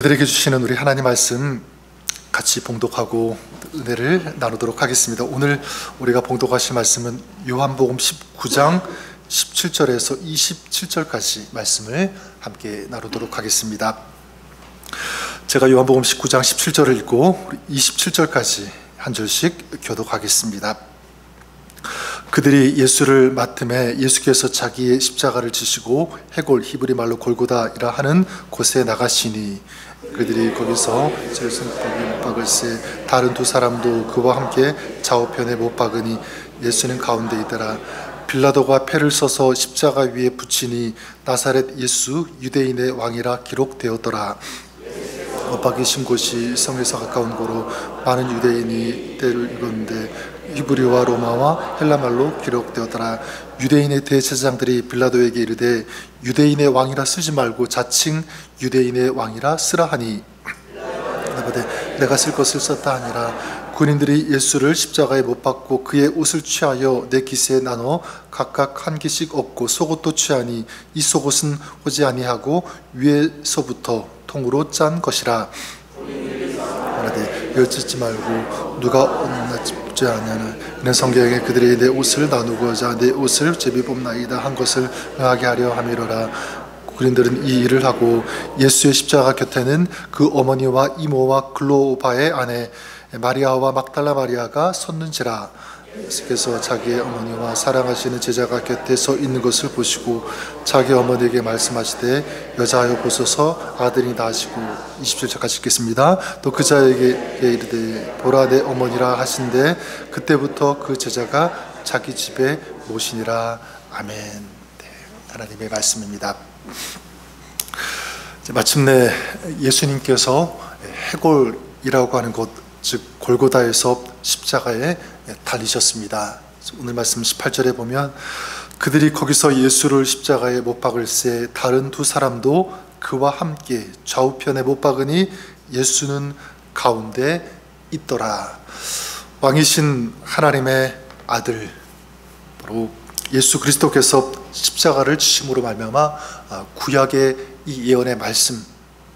그들에게 주시는 우리 하나님 말씀 같이 봉독하고 은혜를 나누도록 하겠습니다. 오늘 우리가 봉독하실 말씀은 요한복음 19장 17절에서 27절까지 말씀을 함께 나누도록 하겠습니다. 제가 요한복음 19장 17절을 읽고 27절까지 한 절씩 교독하겠습니다. 그들이 예수를 맡음에 예수께서 자기의 십자가를 지시고 해골 히브리 말로 골고다이라 하는 곳에 나가시니 그들이 거기서 예수를 못 박을세 다른 두 사람도 그와 함께 좌우편에 못 박으니 예수는 가운데 있더라. 빌라도가 패를 써서 십자가 위에 붙이니 나사렛 예수 유대인의 왕이라 기록되었더라. 못 박이신 곳이 성에서 가까운 고로 많은 유대인이 때를 읽었는데 히브리와 로마와 헬라말로 기록되었더라. 유대인의 대제사장들이 빌라도에게 이르되 유대인의 왕이라 쓰지 말고 자칭 유대인의 왕이라 쓰라 하니 내가 쓸 것을 썼다 하니라. 군인들이 예수를 십자가에 못 박고 그의 옷을 취하여 네 기세에 나눠 각각 한 개씩 얻고 속옷도 취하니 이 속옷은 호지 아니하고 위에서부터 통으로 짠 것이라. 말하되 여쭙지 말고 누가 얻는지 아냐나 이는 성경에 그들이 내 옷을 나누고자 내 옷을 제비뽑나이다 한 것을 응하게 하려 함이로라. 군인들은 이 일을 하고 예수의 십자가 곁에는 그 어머니와 이모와 글로바의 아내 마리아와 막달라 마리아가 섰는지라. 예수께서 자기의 어머니와 사랑하시는 제자가 곁에 서 있는 것을 보시고 자기 어머니에게 말씀하시되 여자여 보소서 아들이 나시고 27절까지 읽겠습니다. 또 그 자에게 이르되 보라 내 어머니라 하신대 그때부터 그 제자가 자기 집에 모시니라. 아멘. 네, 하나님의 말씀입니다. 마침내 예수님께서 해골이라고 하는 곳, 즉 골고다에서 십자가에 달리셨습니다. 오늘 말씀 18절에 보면 그들이 거기서 예수를 십자가에 못 박을새 다른 두 사람도 그와 함께 좌우편에 못 박으니 예수는 가운데 있더라. 왕이신 하나님의 아들 바로 예수 그리스도께서 십자가를 지심으로 말미암아 구약의 이 예언의 말씀,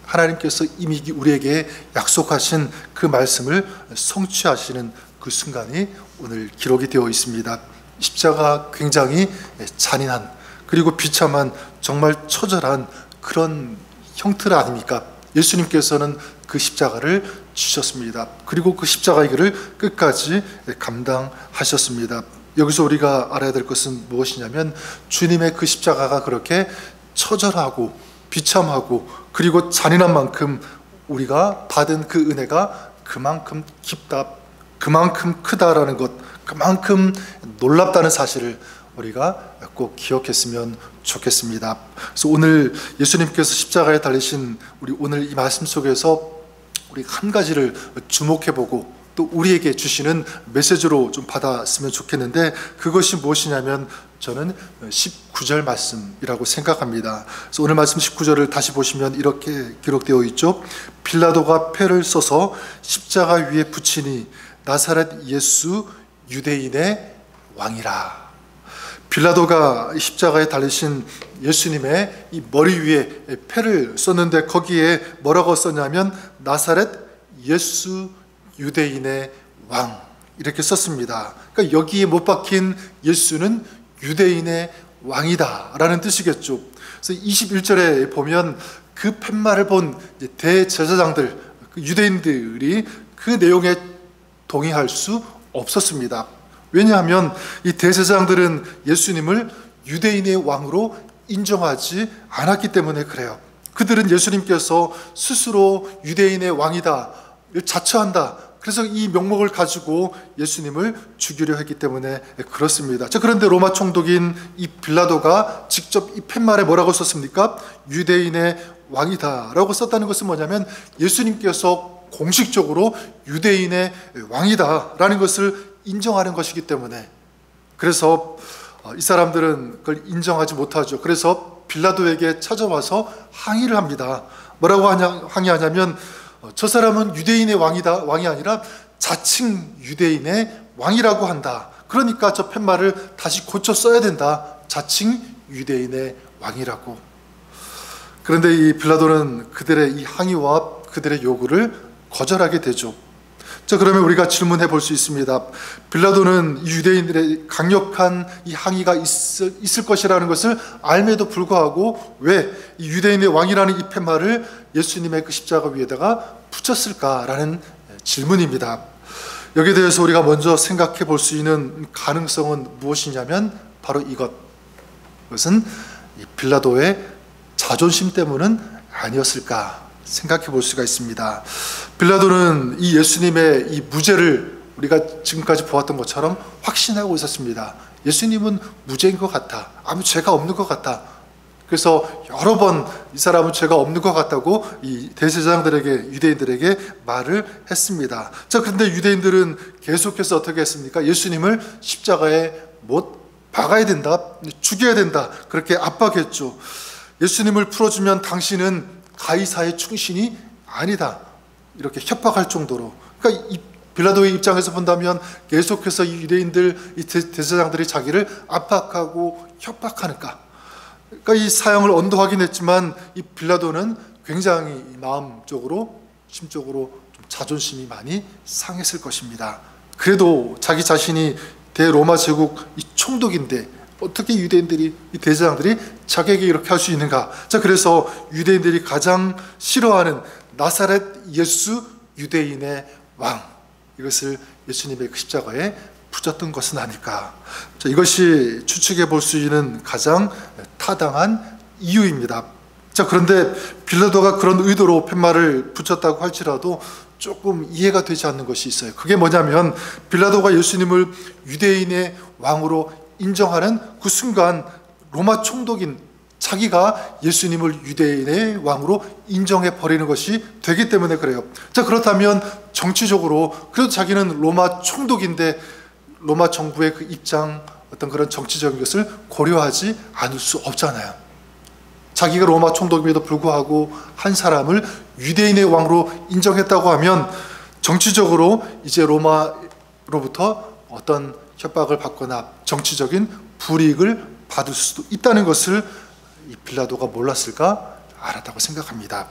하나님께서 이미 우리에게 약속하신 그 말씀을 성취하시는 그 순간이 오늘 기록이 되어 있습니다. 십자가 굉장히 잔인한 그리고 비참한 정말 처절한 그런 형틀 아닙니까? 예수님께서는 그 십자가를 지셨습니다. 그리고 그 십자가의 길을 끝까지 감당하셨습니다. 여기서 우리가 알아야 될 것은 무엇이냐면 주님의 그 십자가가 그렇게 처절하고 비참하고 그리고 잔인한 만큼 우리가 받은 그 은혜가 그만큼 깊다, 그만큼 크다라는 것, 그만큼 놀랍다는 사실을 우리가 꼭 기억했으면 좋겠습니다. 그래서 오늘 예수님께서 십자가에 달리신 우리 오늘 이 말씀 속에서 우리 한 가지를 주목해보고 또 우리에게 주시는 메시지로 좀 받았으면 좋겠는데 그것이 무엇이냐면 저는 19절 말씀이라고 생각합니다. 그래서 오늘 말씀 19절을 다시 보시면 이렇게 기록되어 있죠. 빌라도가 패를 써서 십자가 위에 붙이니 나사렛 예수 유대인의 왕이라. 빌라도가 십자가에 달리신 예수님의 이 머리 위에 패를 썼는데 거기에 뭐라고 썼냐면 나사렛 예수 유대인의 왕 이렇게 썼습니다. 그러니까 여기에 못 박힌 예수는 유대인의 왕이다 라는 뜻이겠죠. 그래서 21절에 보면 그 팻말을 본 대제사장들 유대인들이 그 내용에 동의할 수 없었습니다. 왜냐하면 이 대제사장들은 예수님을 유대인의 왕으로 인정하지 않았기 때문에 그래요. 그들은 예수님께서 스스로 유대인의 왕이다 자처한다. 그래서 이 명목을 가지고 예수님을 죽이려 했기 때문에 그렇습니다. 자, 그런데 로마 총독인 이 빌라도가 직접 이 팻말에 뭐라고 썼습니까? 유대인의 왕이다 라고 썼다는 것은 뭐냐면 예수님께서 공식적으로 유대인의 왕이다 라는 것을 인정하는 것이기 때문에 그래서 이 사람들은 그걸 인정하지 못하죠. 그래서 빌라도에게 찾아와서 항의를 합니다. 뭐라고 항의하냐면 저 사람은 유대인의 왕이 아니라 자칭 유대인의 왕이라고 한다. 그러니까 저 팻말을 다시 고쳐 써야 된다. 자칭 유대인의 왕이라고. 그런데 이 빌라도는 그들의 이 항의와 그들의 요구를 거절하게 되죠. 자, 그러면 우리가 질문해 볼 수 있습니다. 빌라도는 이 유대인들의 강력한 이 항의가 있을 것이라는 것을 알매도 불구하고 왜 이 유대인의 왕이라는 이 팻말을 예수님의 그 십자가 위에다가 붙였을까라는 질문입니다. 여기에 대해서 우리가 먼저 생각해 볼 수 있는 가능성은 무엇이냐면 바로 이것은 이 빌라도의 자존심 때문은 아니었을까 생각해 볼 수가 있습니다. 빌라도는 이 예수님의 이 무죄를 우리가 지금까지 보았던 것처럼 확신하고 있었습니다. 예수님은 무죄인 것 같아. 아무 죄가 없는 것 같아. 그래서 여러 번 이 사람은 죄가 없는 것 같다고 이 대제사장들에게, 유대인들에게 말을 했습니다. 자, 그런데 유대인들은 계속해서 어떻게 했습니까? 예수님을 십자가에 못 박아야 된다, 죽여야 된다, 그렇게 압박했죠. 예수님을 풀어주면 당신은 가이사의 충신이 아니다, 이렇게 협박할 정도로. 그러니까 이 빌라도의 입장에서 본다면 계속해서 이 유대인들, 이 대제사장들이 자기를 압박하고 협박하니까, 그러니까 이 사형을 언도하긴 했지만 이 빌라도는 굉장히 마음적으로, 심적으로 좀 자존심이 많이 상했을 것입니다. 그래도 자기 자신이 대로마 제국 이 총독인데 어떻게 유대인들이, 이 대제사장들이 자기에게 이렇게 할 수 있는가? 자, 그래서 유대인들이 가장 싫어하는 나사렛 예수 유대인의 왕, 이것을 예수님의 그 십자가에 붙였던 것은 아닐까. 자, 이것이 추측해 볼 수 있는 가장 타당한 이유입니다. 자, 그런데 빌라도가 그런 의도로 팻말을 붙였다고 할지라도 조금 이해가 되지 않는 것이 있어요. 그게 뭐냐면 빌라도가 예수님을 유대인의 왕으로 인정하는 그 순간 로마 총독인 자기가 예수님을 유대인의 왕으로 인정해 버리는 것이 되기 때문에 그래요. 자, 그렇다면 정치적으로 그래도 자기는 로마 총독인데 로마 정부의 그 입장, 어떤 그런 정치적인 것을 고려하지 않을 수 없잖아요. 자기가 로마 총독임에도 불구하고 한 사람을 유대인의 왕으로 인정했다고 하면 정치적으로 이제 로마로부터 어떤 협박을 받거나 정치적인 불이익을 받을 수도 있다는 것을 이 빌라도가 몰랐을까? 알았다고 생각합니다.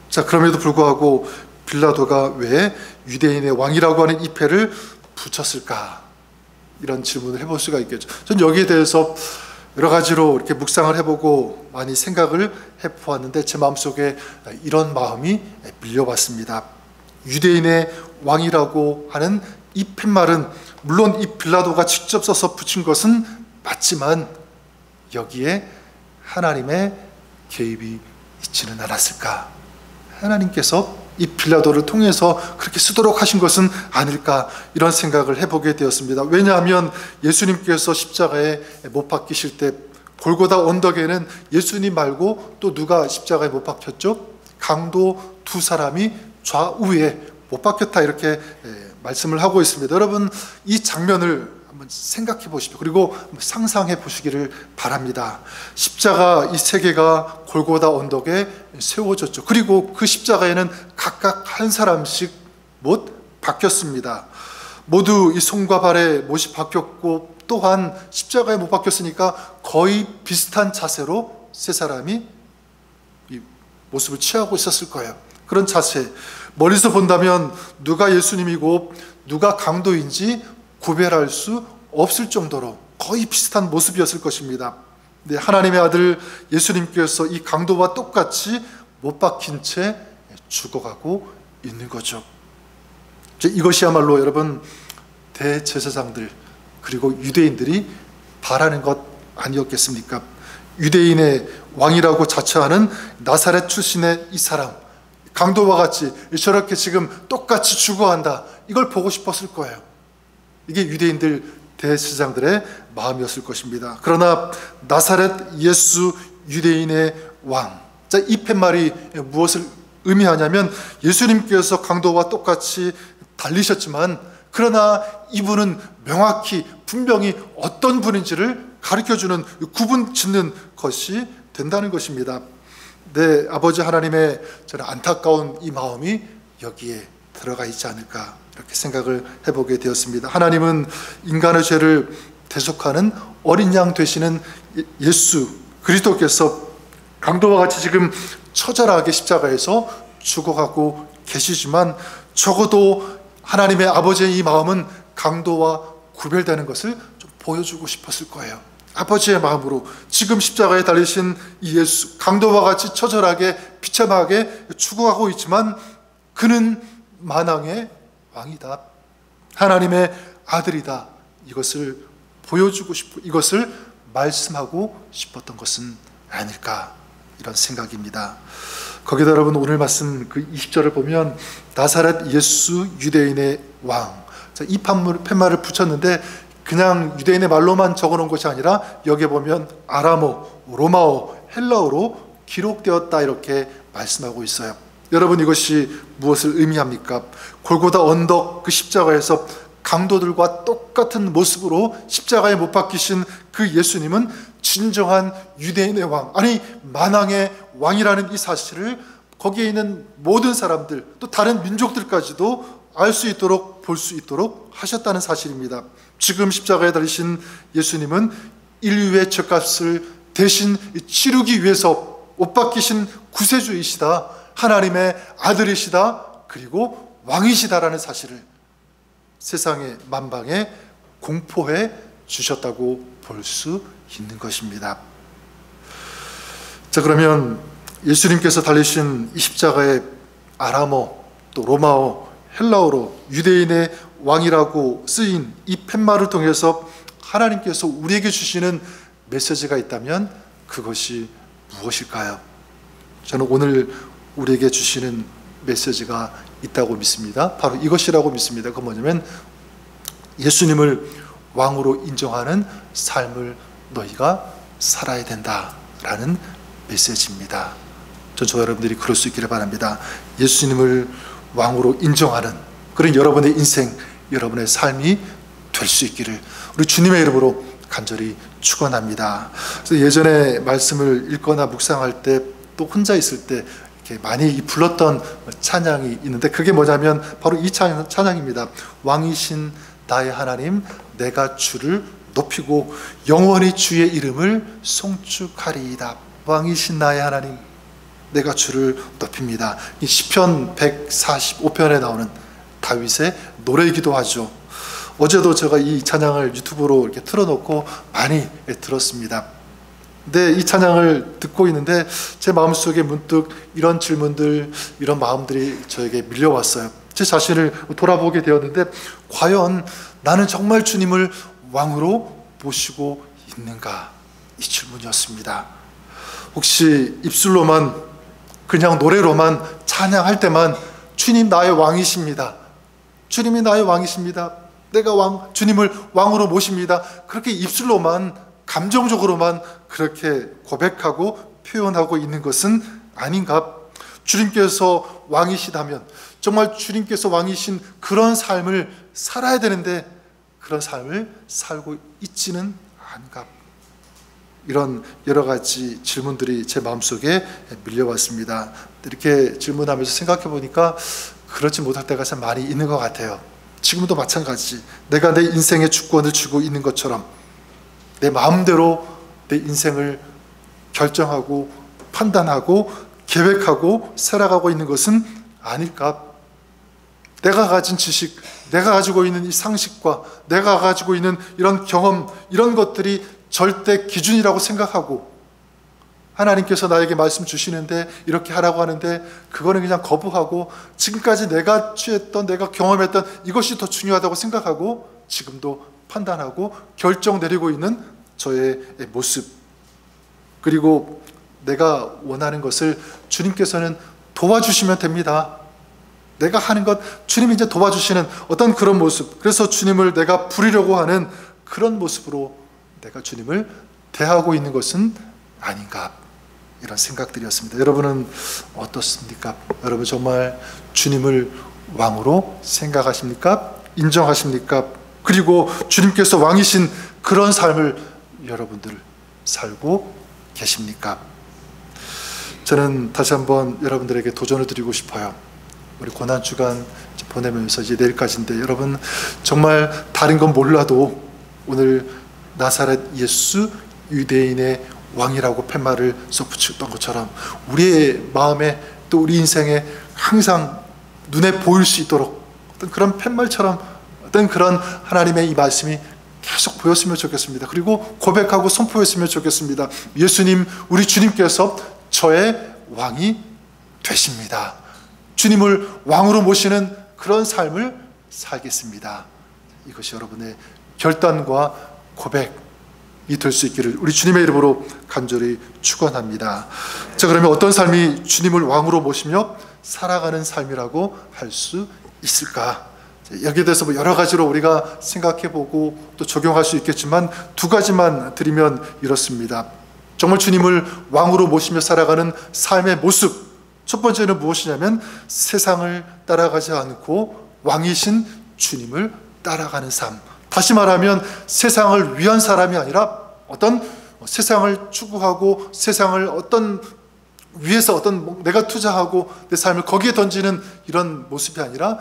자, 그럼에도 불구하고 빌라도가 왜 유대인의 왕이라고 하는 이 패를 붙였을까? 이런 질문을 해볼 수가 있겠죠. 전 여기에 대해서 여러 가지로 이렇게 묵상을 해보고 많이 생각을 해보았는데 제 마음속에 이런 마음이 밀려왔습니다. 유대인의 왕이라고 하는 이 팻말은 물론 이 빌라도가 직접 써서 붙인 것은 맞지만 여기에 하나님의 개입이 있지는 않았을까? 하나님께서 이 빌라도를 통해서 그렇게 쓰도록 하신 것은 아닐까, 이런 생각을 해보게 되었습니다. 왜냐하면 예수님께서 십자가에 못 박히실 때 골고다 언덕에는 예수님 말고 또 누가 십자가에 못 박혔죠? 강도 두 사람이 좌우에 못 박혔다, 이렇게 말씀을 하고 있습니다. 여러분, 이 장면을 한번 생각해 보십시오. 그리고 상상해 보시기를 바랍니다. 십자가 이 세 개가 골고다 언덕에 세워졌죠. 그리고 그 십자가에는 각각 한 사람씩 못 박혔습니다. 모두 이 손과 발에 못이 박혔고 또한 십자가에 못 박혔으니까 거의 비슷한 자세로 세 사람이 이 모습을 취하고 있었을 거예요. 그런 자세, 멀리서 본다면 누가 예수님이고 누가 강도인지 구별할 수 없을 정도로 거의 비슷한 모습이었을 것입니다. 네, 하나님의 아들 예수님께서 이 강도와 똑같이 못 박힌 채 죽어가고 있는 거죠. 이것이야말로 여러분, 대제사장들 그리고 유대인들이 바라는 것 아니었겠습니까? 유대인의 왕이라고 자처하는 나사렛 출신의 이 사람, 강도와 같이 저렇게 지금 똑같이 죽어간다, 이걸 보고 싶었을 거예요. 이게 유대인들 대제사장들의 마음이었을 것입니다. 그러나 나사렛 예수 유대인의 왕, 자, 이 팻말이 무엇을 의미하냐면 예수님께서 강도와 똑같이 달리셨지만 그러나 이분은 명확히 분명히 어떤 분인지를 가르쳐주는, 구분 짓는 것이 된다는 것입니다. 내 아버지 하나님의 저는 안타까운 이 마음이 여기에 들어가 있지 않을까, 이렇게 생각을 해보게 되었습니다. 하나님은 인간의 죄를 대속하는 어린 양 되시는 예수 그리스도께서 강도와 같이 지금 처절하게 십자가에서 죽어가고 계시지만 적어도 하나님의 아버지의 이 마음은 강도와 구별되는 것을 좀 보여주고 싶었을 거예요. 아버지의 마음으로 지금 십자가에 달리신 이 예수, 강도와 같이 처절하게 비참하게 죽어가고 있지만 그는 만왕의 왕이다, 하나님의 아들이다, 이것을 보여주고 싶고 이것을 말씀하고 싶었던 것은 아닐까, 이런 생각입니다. 거기다 여러분 오늘 말씀 그 20절을 보면 나사렛 예수 유대인의 왕, 이 팻말을 붙였는데 그냥 유대인의 말로만 적어놓은 것이 아니라 여기에 보면 아람어, 로마어, 헬라어로 기록되었다, 이렇게 말씀하고 있어요. 여러분 이것이 무엇을 의미합니까? 골고다 언덕 그 십자가에서 강도들과 똑같은 모습으로 십자가에 못 박히신 그 예수님은 진정한 유대인의 왕, 아니 만왕의 왕이라는 이 사실을 거기에 있는 모든 사람들, 또 다른 민족들까지도 알 수 있도록, 볼 수 있도록 하셨다는 사실입니다. 지금 십자가에 달리신 예수님은 인류의 죄값을 대신 치르기 위해서 못 박히신 구세주이시다, 하나님의 아들이시다, 그리고 왕이시다라는 사실을 세상의 만방에 공포해 주셨다고 볼 수 있는 것입니다. 자, 그러면 예수님께서 달리신 이 십자가의 아람어, 또 로마어, 헬라어로 유대인의 왕이라고 쓰인 이 팻말을 통해서 하나님께서 우리에게 주시는 메시지가 있다면 그것이 무엇일까요? 저는 오늘 우리에게 주시는 메시지가 있다고 믿습니다. 바로 이것이라고 믿습니다. 그건 뭐냐면 예수님을 왕으로 인정하는 삶을 너희가 살아야 된다라는 메시지입니다. 저와 여러분들이 그럴 수 있기를 바랍니다. 예수님을 왕으로 인정하는 그런 여러분의 인생, 여러분의 삶이 될 수 있기를 우리 주님의 이름으로 간절히 축원합니다. 그래서 예전에 말씀을 읽거나 묵상할 때, 또 혼자 있을 때 이렇게 많이 불렀던 찬양이 있는데 그게 뭐냐면 바로 이 찬양입니다. 왕이신 나의 하나님, 내가 주를 높이고 영원히 주의 이름을 송축하리이다. 왕이신 나의 하나님, 내가 주를 높입니다. 이 시편 145편에 나오는 다윗의 노래이기도 하죠. 어제도 제가 이 찬양을 유튜브로 이렇게 틀어놓고 많이 들었습니다. 근데 이 찬양을 듣고 있는데 제 마음속에 문득 이런 질문들, 이런 마음들이 저에게 밀려왔어요. 제 자신을 돌아보게 되었는데 과연 나는 정말 주님을 왕으로 모시고 있는가? 이 질문이었습니다. 혹시 입술로만, 그냥 노래로만 찬양할 때만 주님 나의 왕이십니다, 주님이 나의 왕이십니다, 내가 주님을 왕으로 모십니다, 그렇게 입술로만, 감정적으로만 그렇게 고백하고 표현하고 있는 것은 아닌가? 주님께서 왕이시다면 정말 주님께서 왕이신 그런 삶을 살아야 되는데 그런 삶을 살고 있지는 않은가? 이런 여러 가지 질문들이 제 마음속에 밀려왔습니다. 이렇게 질문하면서 생각해 보니까 그렇지 못할 때가 참 많이 있는 것 같아요. 지금도 마찬가지, 내가 내 인생의 주권을 쥐고 있는 것처럼 내 마음대로 내 인생을 결정하고 판단하고 계획하고 살아가고 있는 것은 아닐까? 내가 가진 지식, 내가 가지고 있는 이 상식과 내가 가지고 있는 이런 경험, 이런 것들이 절대 기준이라고 생각하고 하나님께서 나에게 말씀 주시는데 이렇게 하라고 하는데 그거는 그냥 거부하고 지금까지 내가 취했던, 내가 경험했던 이것이 더 중요하다고 생각하고 지금도 판단하고 결정 내리고 있는 저의 모습, 그리고 내가 원하는 것을 주님께서는 도와주시면 됩니다. 내가 하는 것 주님이 이제 도와주시는 어떤 그런 모습, 그래서 주님을 내가 부리려고 하는 그런 모습으로 내가 주님을 대하고 있는 것은 아닌가, 이런 생각들이었습니다. 여러분은 어떻습니까? 여러분 정말 주님을 왕으로 생각하십니까? 인정하십니까? 그리고 주님께서 왕이신 그런 삶을 여러분들 살고 계십니까? 저는 다시 한번 여러분들에게 도전을 드리고 싶어요. 우리 고난주간 보내면서 이제 내일까지인데 여러분 정말 다른 건 몰라도 오늘 나사렛 예수 유대인의 왕이라고 팻말을 써붙였던 것처럼 우리의 마음에 또 우리 인생에 항상 눈에 보일 수 있도록 어떤 그런 팻말처럼 어떤 그런 하나님의 이 말씀이 계속 보였으면 좋겠습니다. 그리고 고백하고 선포했으면 좋겠습니다. 예수님, 우리 주님께서 저의 왕이 되십니다. 주님을 왕으로 모시는 그런 삶을 살겠습니다. 이것이 여러분의 결단과 고백이 될 수 있기를 우리 주님의 이름으로 간절히 축원합니다. 자, 그러면 어떤 삶이 주님을 왕으로 모시며 살아가는 삶이라고 할 수 있을까? 여기에 대해서 여러 가지로 우리가 생각해보고 또 적용할 수 있겠지만 두 가지만 드리면 이렇습니다. 정말 주님을 왕으로 모시며 살아가는 삶의 모습, 첫 번째는 무엇이냐면 세상을 따라가지 않고 왕이신 주님을 따라가는 삶. 다시 말하면 세상을 위한 사람이 아니라 어떤 세상을 추구하고 세상을 어떤 위해서 어떤 내가 투자하고 내 삶을 거기에 던지는 이런 모습이 아니라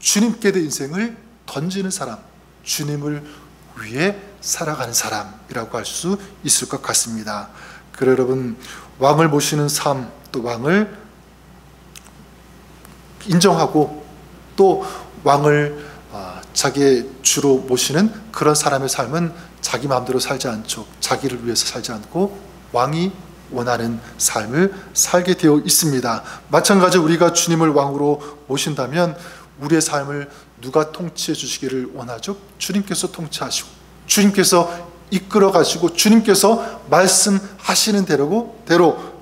주님께 내 인생을 던지는 사람, 주님을 위해 살아가는 사람이라고 할 수 있을 것 같습니다. 그래 여러분, 왕을 모시는 삶, 또 왕을 인정하고 또 왕을 자기의 주로 모시는 그런 사람의 삶은 자기 마음대로 살지 않죠. 자기를 위해서 살지 않고 왕이 원하는 삶을 살게 되어 있습니다. 마찬가지로 우리가 주님을 왕으로 모신다면 우리의 삶을 누가 통치해 주시기를 원하죠? 주님께서 통치하시고 주님께서 이끌어 가시고 주님께서 말씀하시는 대로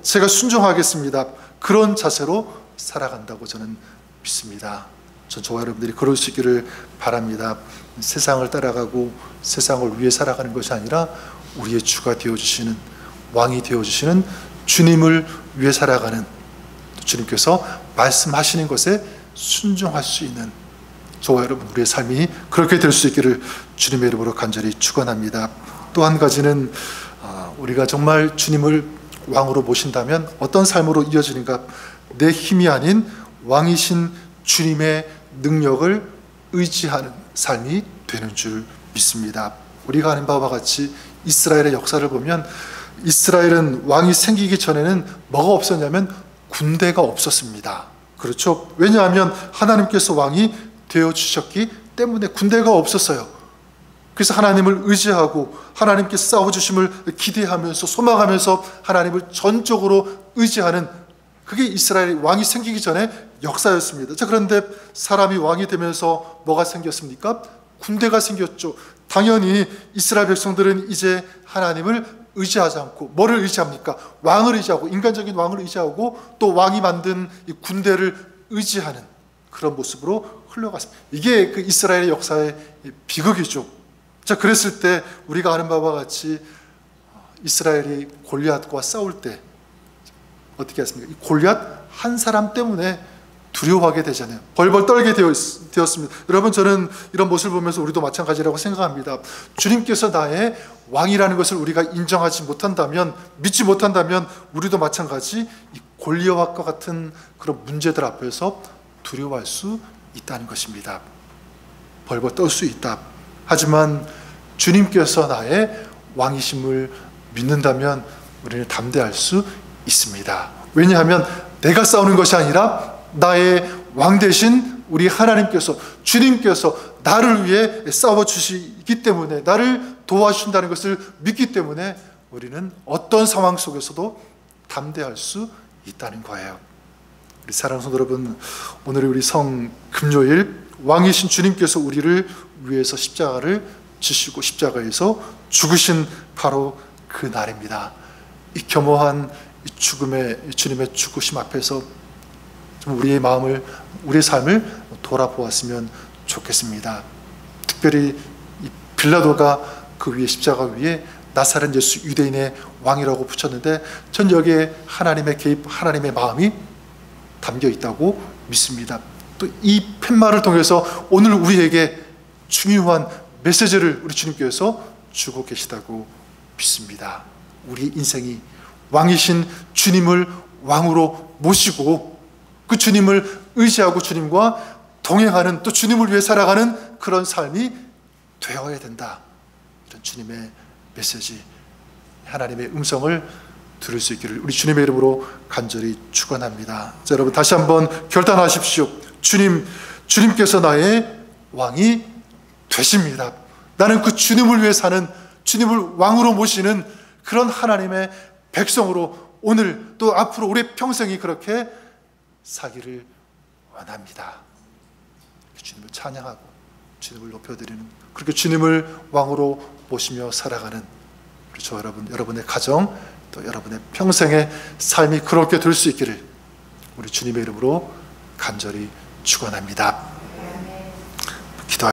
제가 순종하겠습니다. 그런 자세로 살아간다고 저는 믿습니다. 저와 여러분들이 그럴 수 있기를 바랍니다. 세상을 따라가고 세상을 위해 살아가는 것이 아니라 우리의 주가 되어주시는, 왕이 되어주시는 주님을 위해 살아가는, 주님께서 말씀하시는 것에 순종할 수 있는 저와 여러분 우리의 삶이 그렇게 될 수 있기를 주님의 이름으로 간절히 축원합니다. 또 한 가지는 우리가 정말 주님을 왕으로 모신다면 어떤 삶으로 이어지는가? 내 힘이 아닌 왕이신 주님의 능력을 의지하는 삶이 되는 줄 믿습니다. 우리가 아는 바와 같이 이스라엘의 역사를 보면 이스라엘은 왕이 생기기 전에는 뭐가 없었냐면 군대가 없었습니다. 그렇죠? 왜냐하면 하나님께서 왕이 되어주셨기 때문에 군대가 없었어요. 그래서 하나님을 의지하고 하나님께 싸워주심을 기대하면서 소망하면서 하나님을 전적으로 의지하는, 그게 이스라엘 왕이 생기기 전에 역사였습니다. 자, 그런데 사람이 왕이 되면서 뭐가 생겼습니까? 군대가 생겼죠. 당연히 이스라엘 백성들은 이제 하나님을 의지하지 않고 뭐를 의지합니까? 왕을 의지하고, 인간적인 왕을 의지하고 또 왕이 만든 이 군대를 의지하는 그런 모습으로 흘러갔습니다. 이게 그 이스라엘의 역사의 비극이죠. 자, 그랬을 때 우리가 아는 바와 같이 이스라엘이 골리앗과 싸울 때 어떻게 했습니까? 이 골리앗 한 사람 때문에 두려워하게 되잖아요. 벌벌 떨게 되었습니다. 여러분, 저는 이런 모습을 보면서 우리도 마찬가지라고 생각합니다. 주님께서 나의 왕이라는 것을 우리가 인정하지 못한다면, 믿지 못한다면 우리도 마찬가지 이 골리앗과 같은 그런 문제들 앞에서 두려워할 수 있다는 것입니다. 벌벌 떨 수 있다. 하지만 주님께서 나의 왕이심을 믿는다면 우리는 담대할 수 있습니다. 왜냐하면 내가 싸우는 것이 아니라 나의 왕 되신 우리 하나님께서, 주님께서 나를 위해 싸워주시기 때문에, 나를 도와주신다는 것을 믿기 때문에 우리는 어떤 상황 속에서도 담대할 수 있다는 거예요. 우리 사랑하는 성도 여러분, 오늘 우리 성금요일 왕이신 주님께서 우리를 위해서 십자가를 지시고 십자가에서 죽으신 바로 그 날입니다. 이 겸허한 이 죽음의, 주님의 죽으심 앞에서 좀 우리의 마음을, 우리의 삶을 돌아보았으면 좋겠습니다. 특별히 이 빌라도가 그 위에, 십자가 위에 나사렛 예수 유대인의 왕이라고 붙였는데 전 여기에 하나님의 개입, 하나님의 마음이 담겨 있다고 믿습니다. 또 이 팻말을 통해서 오늘 우리에게 중요한 메시지를 우리 주님께서 주고 계시다고 믿습니다. 우리 인생이 왕이신 주님을 왕으로 모시고 그 주님을 의지하고 주님과 동행하는, 또 주님을 위해 살아가는 그런 삶이 되어야 된다. 이런 주님의 메시지, 하나님의 음성을 들을 수 있기를 우리 주님의 이름으로 간절히 축원합니다. 자, 여러분 다시 한번 결단하십시오. 주님께서 나의 왕이 되십니다. 나는 그 주님을 위해 사는, 주님을 왕으로 모시는 그런 하나님의 백성으로 오늘 또 앞으로 우리 평생이 그렇게 사기를 원합니다. 주님을 찬양하고 주님을 높여드리는, 그렇게 주님을 왕으로 모시며 살아가는 우리 저 여러분, 여러분의 가정, 또 여러분의 평생의 삶이 그렇게 될 수 있기를 우리 주님의 이름으로 간절히 축원합니다.